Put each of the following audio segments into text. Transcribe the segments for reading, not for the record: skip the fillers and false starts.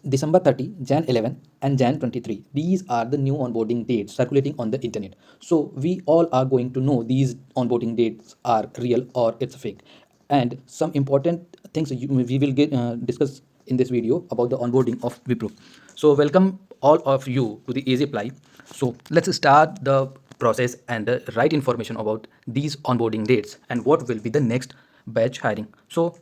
December 30, Jan 11, and Jan 23. These are the new onboarding dates circulating on the internet. So we all are going to know these onboarding dates are real or it's fake. And some important things we will discuss in this video about the onboarding of Wipro. So welcome all of you to the Easy Apply. So let's start the process and the right information about these onboarding dates and what will be the next batch hiring. So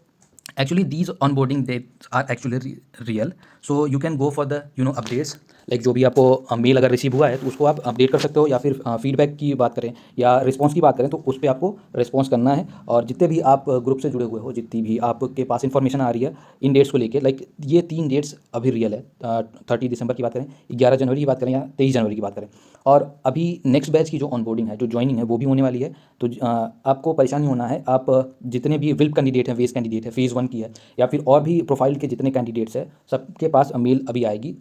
actually these onboarding dates are actually real. So you can go for the updates, like जो भी आपको mail अगर receive हुआ है तो उसको आप update कर सकते हो, या फिर फीडबैक की बात करें या रिस्पांस की बात करें तो उस पर आपको रिस्पांस करना है। और जितने भी आप ग्रुप से जुड़े हुए हो, जितनी भी आपके पास इन्फॉर्मेशन आ रही है इन डेट्स को लेके, लाइक ये 3 डेट्स अभी रियल है। 30 दिसंबर की बात करें, 11 जनवरी की बात करें या 23 जनवरी की बात करें। और अभी नेक्स्ट बैच की जो ऑनबोर्डिंग है, जो ज्वाइनिंग है, वो भी होने वाली है। तो आपको परेशान नहीं होना है। आप जितने भी विल्प कैंडिडेट हैं, वेस कैंडिडेट है, फेज़ 1 की है, या फिर और भी प्रोफाइल के जितने कैंडिडेट्स हैं, सबके पास मेल अभी आएगी।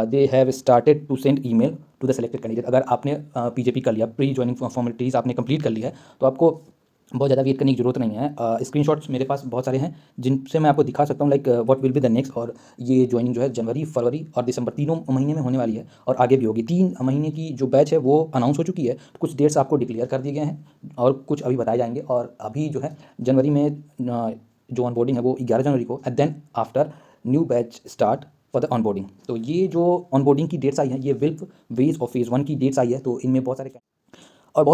They have started to send email to the selected candidate. अगर आपने पीजेपी कर लिया, प्री ज्वाइनिंग फॉर्मेलिटीज़ आपने कंप्लीट कर ली है, तो आपको बहुत ज़्यादा वेट करने की ज़रूरत नहीं है। स्क्रीनशॉट्स मेरे पास बहुत सारे हैं जिनसे मैं आपको दिखा सकता हूँ, like what will be the next. और ये ज्वाइनिंग जो है जनवरी, फरवरी और दिसंबर तीनों महीने में होने वाली है और आगे भी होगी। 3 महीने की जो बैच है वो अनाउंस हो चुकी है। कुछ डेट्स आपको डिक्लेयर कर दिए गए हैं और कुछ अभी बताए जाएंगे। और अभी जो है जनवरी में जो ऑनबोर्डिंग है वो 11 जनवरी को, and then after new batch start for the onboarding. तो ये जो ऑनबोर्डिंग की डेट्स आई हैं, ये विल्प, वेज और फेज़ 1 की डेट्स आई है। तो इनमें बहुत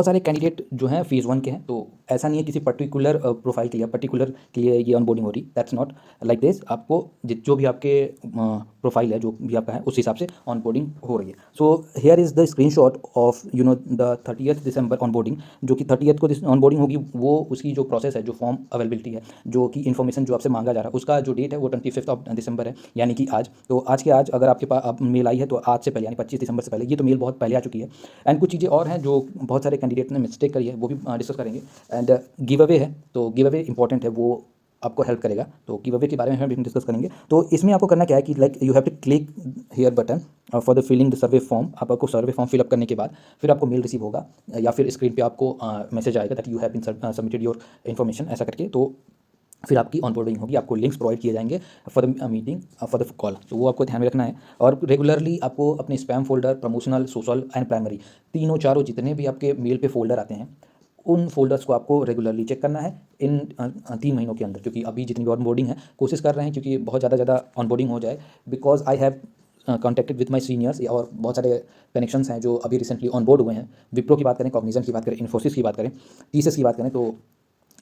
सारे कैंडिडेट जो हैं फेज़ 1 के हैं। तो ऐसा नहीं है किसी पर्टिकुलर प्रोफाइल के लिए, पर्टिकुलर के लिए ये ऑनबोर्डिंग हो रही, दैट्स नॉट लाइक दिस। आपको जो भी आपके प्रोफाइल है, जो भी आपका है, उस हिसाब से ऑनबोर्डिंग हो रही है। So here is the screenshot of the 30 December onboarding. जो कि 30 को ऑनबोर्डिंग होगी, वो उसकी जो प्रोसेस है, जो फॉर्म अवेलेबिलिटी है, जो कि इन्फॉर्मेशन जो आपसे मांगा जा रहा है, उसका जो डेट है वो 25 दिसंबर है, यानी कि आज। तो आज के आज अगर आपके पास मेल आई है तो आज से पहले, यानी 25 दिसंबर से पहले, ये तो मेल बहुत पहले आ चुकी है। एंड कुछ चीज़ें और हैं जो बहुत सारे कैंडिडेट ने मिस्टेक करी है, वो भी डिस्कस करेंगे। एंड गिव अवे है, तो गिव अवे इंपॉर्टेंट है, वो आपको हेल्प करेगा। तो गिव अवे के बारे में हम डिस्कस करेंगे। तो इसमें आपको करना क्या है कि like you have to click here button for the filling the survey form. आपको सर्वे फॉर्म फिलअप करने के बाद फिर आपको मेल रिसीव होगा, या फिर स्क्रीन पे आपको मैसेज आएगा that you have been submitted your information, ऐसा करके। तो फिर आपकी ऑनबोर्डिंग होगी, आपको लिंक्स प्रोवाइड किए जाएंगे for the meeting, for the call. तो वो आपको ध्यान में रखना है। और रेगुलरली आपको अपने spam folder, promotional, social and primary, तीनों चारों जितने भी आपके मेल पे फोल्डर आते हैं, उन फोल्डर्स को आपको रेगुलरली चेक करना है इन 3 महीनों के अंदर। क्योंकि अभी जितनी भी ऑनबोर्डिंग है, कोशिश कर रहे हैं क्योंकि बहुत ज़्यादा ऑनबोर्डिंग हो जाए, because I have contacted with my seniors, और बहुत सारे कनेक्शंस हैं जो अभी रिसेंटली ऑन बोर्ड हुए हैं। विप्रो की बात करें, कॉग्निजेंट की बात करें, इन्फोसिस की बात करें, टीसीएस की बात करें, तो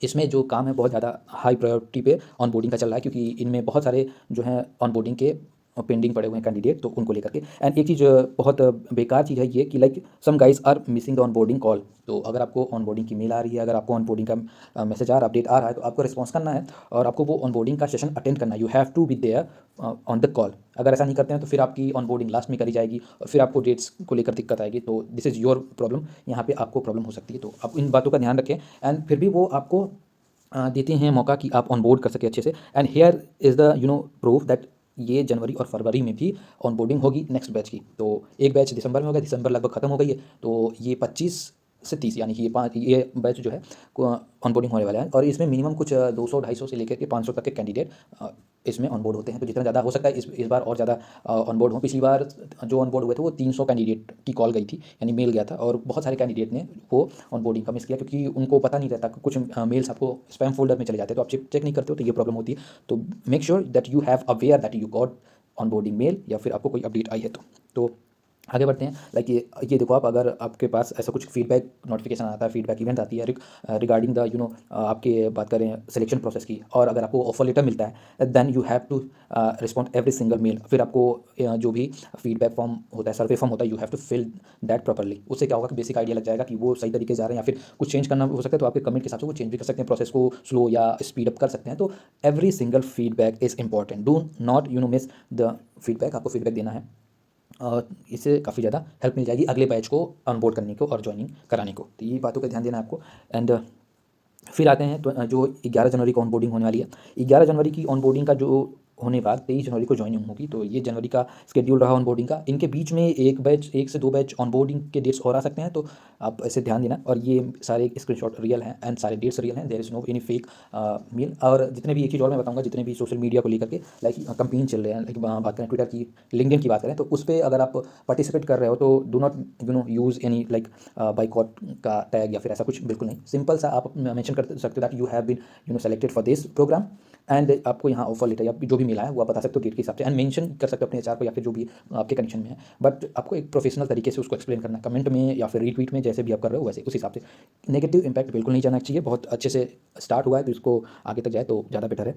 इसमें जो काम है बहुत ज़्यादा हाई प्रायोरिटी पे ऑनबोर्डिंग का चल रहा है। क्योंकि इनमें बहुत सारे जो हैं ऑनबोर्डिंग के पेंडिंग पड़े हुए हैं कैंडिडेट, तो उनको लेकर के। एंड एक चीज़ बहुत बेकार चीज़ है ये कि like some guys are missing the onboarding call. तो अगर आपको ऑनबोर्डिंग की मेल आ रही है, अगर आपको ऑनबोर्डिंग का मैसेज आ रहा, अपडेट आ रहा है, तो आपको रिस्पॉन्स करना है और आपको वो ऑनबोर्डिंग का सेशन अटेंड करना है। You have to be there on the call. अगर ऐसा नहीं करते हैं तो फिर आपकी ऑनबोर्डिंग लास्ट में करी जाएगी और फिर आपको डेट्स को लेकर दिक्कत आएगी। तो दिस इज़ योर प्रॉब्लम, यहाँ पे आपको प्रॉब्लम हो सकती है। तो आप इन बातों का ध्यान रखें। एंड फिर भी वो आपको देते हैं मौका कि आप ऑनबोर्ड कर सके अच्छे से। And here is the proof that ये जनवरी और फरवरी में भी ऑनबोर्डिंग होगी नेक्स्ट बैच की। तो एक बैच दिसंबर में होगा, दिसंबर लगभग खत्म हो गई है, तो ये 25 से 30, यानी कि ये बैच जो है ऑनबोर्डिंग होने वाला है। और इसमें मिनिमम कुछ 200-250 से लेकर के 500 तक के कैंडिडेट इसमें ऑनबोर्ड होते हैं। तो जितना ज़्यादा हो सकता है इस बार और ज़्यादा ऑनबोर्ड हो। पिछली बार जो ऑनबोर्ड हुए थे वो 300 कैंडिडेट की कॉल गई थी, यानी मेल गया था, और बहुत सारे कैंडिडेट ने वो ऑनबोर्डिंग का मिस किया क्योंकि उनको पता नहीं रहता। कुछ मेल्स आपको स्पैम फोल्डर में चले जाते हैं, तो आप चेक नहीं करते हो, तो ये प्रॉब्लम होती है। तो make sure that you have aware that you got onboarding mail, या फिर आपको कोई अपडेट आई है तो आगे बढ़ते हैं। लाइक ये देखो आप, अगर आपके पास ऐसा कुछ फीडबैक नोटिफिकेशन आता है, फीडबैक इवेंट आती है रिगार्डिंग द आपके बात करें सिलेक्शन प्रोसेस की, और अगर आपको ऑफर लेटर मिलता है, then you have to respond every single mail. फिर आपको जो भी फीडबैक फॉर्म होता है, सर्वे फॉर्म होता है, you have to fill that properly. उससे क्या होगा कि बेसिक आइडिया लग जाएगा कि वो सही तरीके से जा रहे हैं, या फिर कुछ चेंज करना हो सकता है तो आपके कमेंट के हिसाब से वो चेंज भी कर सकते हैं, प्रोसेस को स्लो या स्पीड अप कर सकते हैं। तो every single feedback is important, do not miss the feedback. आपको फीडबैक देना है और इससे काफ़ी ज़्यादा हेल्प मिल जाएगी अगले बैच को ऑनबोर्ड करने को और ज्वाइनिंग कराने को। तो ये बातों का ध्यान देना है आपको। एंड फिर आते हैं तो जो 11 जनवरी को ऑनबोर्डिंग होने वाली है। 11 जनवरी की ऑनबोर्डिंग का जो होने बाद 23 जनवरी को ज्वाइनिंग होगी। तो ये जनवरी का शेड्यूल रहा ऑनबोर्डिंग का। इनके बीच में एक से दो बैच ऑनबोर्डिंग के डेट्स और आ सकते हैं, तो आप ऐसे ध्यान देना। और ये सारे स्क्रीनशॉट रियल हैं एंड सारे डेट्स रियल हैं, there is no any fake mail. और जितने भी, एक चीज़ और मैं बताऊंगा, जितने भी सोशल मीडिया को लेकर के लाइक कैंपेन चल रहे हैं, लाइक बात करें ट्विटर की, लिंक्डइन की बात करें, तो उस पर अगर आप पार्टिसिपेट कर रहे हो तो do not use any like boycott का टैग या फिर ऐसा कुछ, बिल्कुल नहीं। सिंपल सा आप मेंशन कर सकते हो that you have been selected for this program and आपको यहाँ ऑफर लेटर या जो भी मिला है वो आप बता सकते हो डेट के हिसाब से, एंड मेंशन कर सकते हो अपने एचआर को या फिर जो भी आपके कनेक्शन में है। बट आपको एक प्रोफेशनल तरीके से उसको एक्सप्लेन करना है, कमेंट में या फिर रीट्वीट में, जैसे भी आप कर रहे हो वैसे उस हिसाब से। नेगेटिव इंपैक्ट बिल्कुल नहीं जाना चाहिए। बहुत अच्छे से स्टार्ट हुआ है तो इसको आगे तक जाए तो ज़्यादा बेटर है।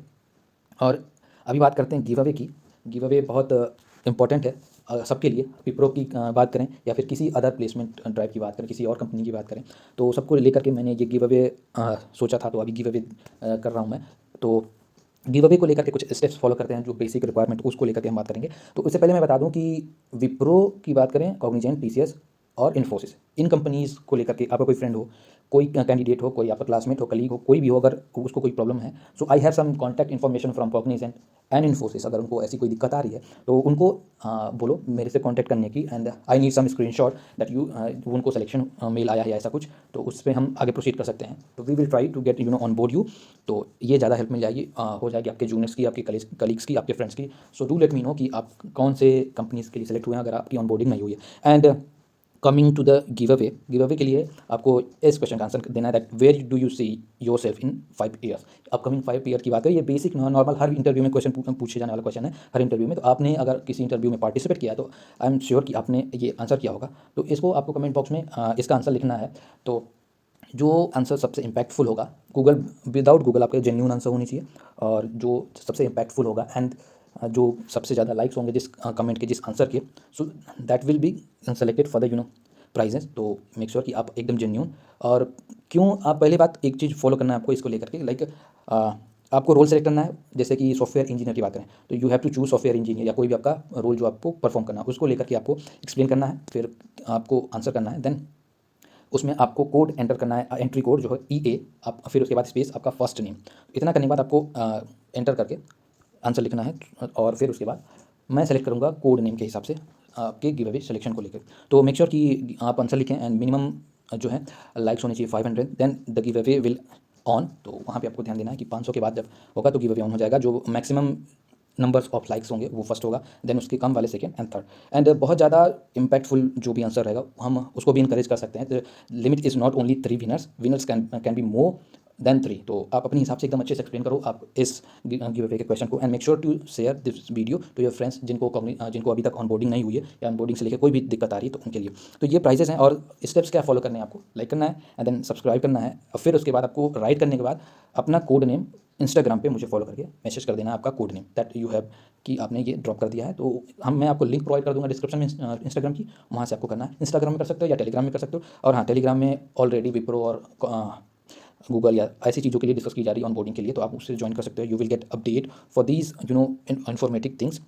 और अभी बात करते हैं गिव अवे की। गिव अवे बहुत इंपॉर्टेंट है सबके लिए। विप्रो की बात करें या फिर किसी अदर प्लेसमेंट ड्राइव की बात करें, किसी और कंपनी की बात करें, तो सबको लेकर के मैंने ये गिव अवे सोचा था, तो अभी गिव अवे कर रहा हूँ मैं। तो गिव अवे को लेकर के कुछ स्टेप्स फॉलो करते हैं, जो बेसिक रिक्वायरमेंट उसको लेकर के हम बात करेंगे। तो उससे पहले मैं बता दूं कि विप्रो की बात करें, कॉग्निजेंट, टीसीएस और इन्फोसिस, इन कंपनीज़ को लेकर के आपका कोई फ्रेंड हो, कोई कैंडिडेट हो, कोई आपका क्लासमेट हो, कलीग हो, कोई भी हो, अगर उसको कोई प्रॉब्लम है, so I have some contact information from Cognizant and Infosys. अगर उनको ऐसी कोई दिक्कत आ रही है तो उनको बोलो मेरे से कॉन्टैक्ट करने की, and I need some screenshot that उनको सिलेक्शन मेल आया है या ऐसा कुछ, तो उस पर हम आगे प्रोसीड कर सकते हैं। तो we will try to get on board you. तो ये ज़्यादा हेल्प मिल जाएगी, हो जाएगी आपके जूनियर्स की, आपके कलीग्स की, आपके फ्रेंड्स की। So do let me know कि आप कौन से कंपनीज़ के लिए सेलेक्ट हुए हैं अगर आपकी ऑनबोर्डिंग नहीं हुई है। And coming to the giveaway के लिए आपको इस क्वेश्चन का आंसर देना है that where do you see yourself in 5 years. Upcoming 5 year की बात है, ये बेसिक नॉर्मल हर इंटरव्यू में क्वेश्चन पूछे जाने वाला क्वेश्चन है हर इंटरव्यू में। तो आपने अगर किसी इंटरव्यू में पार्टिसिपेट किया तो आई एम श्योर कि आपने ये आंसर किया होगा। तो इसको आपको कमेंट बॉक्स में इसका आंसर लिखना है। तो जो आंसर सबसे इम्पैक्टफुल होगा, गूगल, विदाउट गूगल आपका जेन्यून आंसर होनी चाहिए, और जो सबसे इम्पैक्टफुल होगा एंड जो सबसे ज़्यादा लाइक्स होंगे जिस कमेंट के, जिस आंसर के, so that will be selected for the prizes. तो मेक श्योर कि आप एकदम जेन्यून। और क्यों, आप पहली बात एक चीज़ फॉलो करना है आपको इसको लेकर के, लाइक आपको रोल सेलेक्ट करना है। जैसे कि सॉफ्टवेयर इंजीनियर की बात करें तो you have to choose software engineer, या कोई भी आपका रोल जो आपको परफॉर्म करना है उसको लेकर के आपको एक्सप्लेन करना है, फिर आपको आंसर करना है। देन उसमें आपको कोड एंटर करना है, एंट्री कोड जो है EA, आप फिर उसके बाद स्पेस आपका फर्स्ट नेम। इतना करने के बाद आपको एंटर करके आंसर लिखना है, और फिर उसके बाद मैं सेलेक्ट करूँगा कोड नेम के हिसाब से आपके गिव अवे सिलेक्शन को लेकर। तो मेक श्योर कि आप आंसर लिखें, एंड मिनिमम जो है लाइक्स होनी चाहिए 500, then the giveaway will on. तो वहाँ पे आपको ध्यान देना है कि 500 के बाद जब होगा तो गिव अवे ऑन हो जाएगा। जो मैक्सिमम नंबर्स ऑफ लाइक्स होंगे वो फर्स्ट होगा, देन उसके कम वाले सेकंड एंड थर्ड। एंड बहुत ज़्यादा इंपैक्टफुल जो भी आंसर रहेगा हम उसको भी इनकरेज कर सकते हैं। Limit is not only 3 winners can be more than 3। तो आप अपने हिसाब से एकदम अच्छे से एक्सप्लेन करो आप इस गिव अवे के क्वेश्चन को, and make sure to share this video to your friends जिनको अभी तक ऑनबोर्डिंग नहीं हुई है या ऑनबोर्डिंग से लेकर कोई भी दिक्कत आ रही है तो उनके लिए। तो ये प्राइजेस हैं, और स्टेप्स क्या फॉलो करने हैं आपको, लाइक करना है एंड देन सब्सक्राइब करना है, और फिर उसके बाद आपको राइट करने के बाद अपना कोड नेम इंस्टाग्राम पे मुझे फॉलो करके मैसेज कर देना है आपका code name that you have, कि आपने ये ड्रॉप कर दिया है। तो मैं आपको लिंक प्रोवाइड कर दूंगा डिस्क्रिप्शन में इंस्टाग्राम की, वहाँ से आपको करना है। इंस्टाग्राम में कर सकते हो या टेलीग्राम में कर सकते हो। और हाँ, टेलीग्राम में ऑलरेडी विप्रो और गूगल या ऐसी चीज़ों के लिए डिस्कस की जा रही है ऑनबोर्डिंग के लिए, तो आप उससे ज्वाइन कर सकते हो। You will get update for these informative things.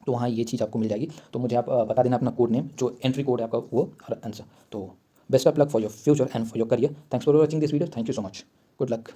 तो वहाँ ये चीज़ आपको मिल जाएगी। तो मुझे आप बता देना अपना कोड नेम, जो एंट्री कोड है आपका वो, और आंसर। तो best of luck for your future and for your career. Thanks for watching this video. Thank you so much. Good luck.